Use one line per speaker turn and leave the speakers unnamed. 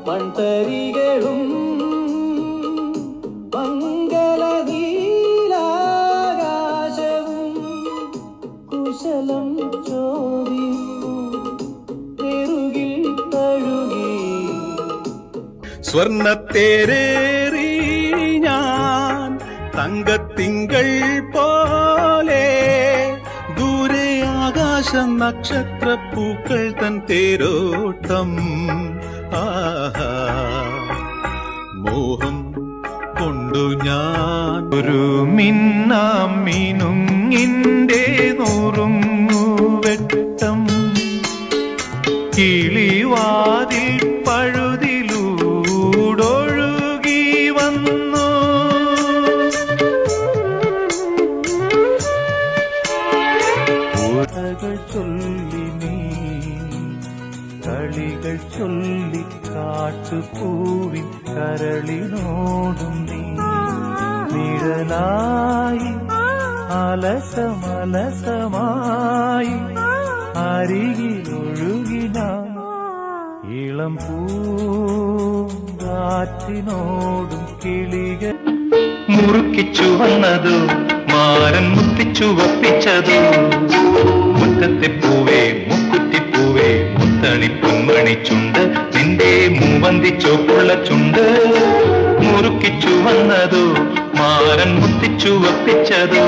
മൺതരികളും മംഗളനീലാകാശവും കുശലം ചോദിച്ചു തെരുകിൽ തഴുകി
സ്വർണത്തേരേറി ഞാൻ തങ്കത്തിങ്കൾ പോലെ ദൂരെ ആകാശ നക്ഷത്രപ്പൂക്കൾ തൻ തേരോട്ടം ആഹാ മോഹം കൊണ്ടു ഞാൻ ഒരു മിന്നാം മിനുങ്ങിന്റെ നുറുങ്ങുവെട്ടം കിളിവാതിൽ പഴുതിലൂടൊഴുകി വന്നു ഓരകൾ ചൊല്ലി നീ കളികൾ ചൊല്ലി കാട്ടുപൂവിൻ കരളിനോടും നീ നിഴലായി അലസമലസമായി അരികിലൊഴുകിന ഇളം പൂങ്കാറ്റിനോടും കിളികൾ മുറുക്കിച്ചു വന്നതോ മാരൻ മുത്തിച്ചു വപ്പിച്ചതോ മുറ്റത്തെ പൂവേ മുക്കുറ്റിപ്പൂവേ മുത്തണിപ്പൊന്മണിച്ചുണ്ട് നിന്റെ മൂവന്തി ചോപ്പുള്ള ചുണ്ട് മുറുക്കിച്ചു വന്നതോ മാരൻ മുത്തിച്ചു വപ്പിച്ചതോ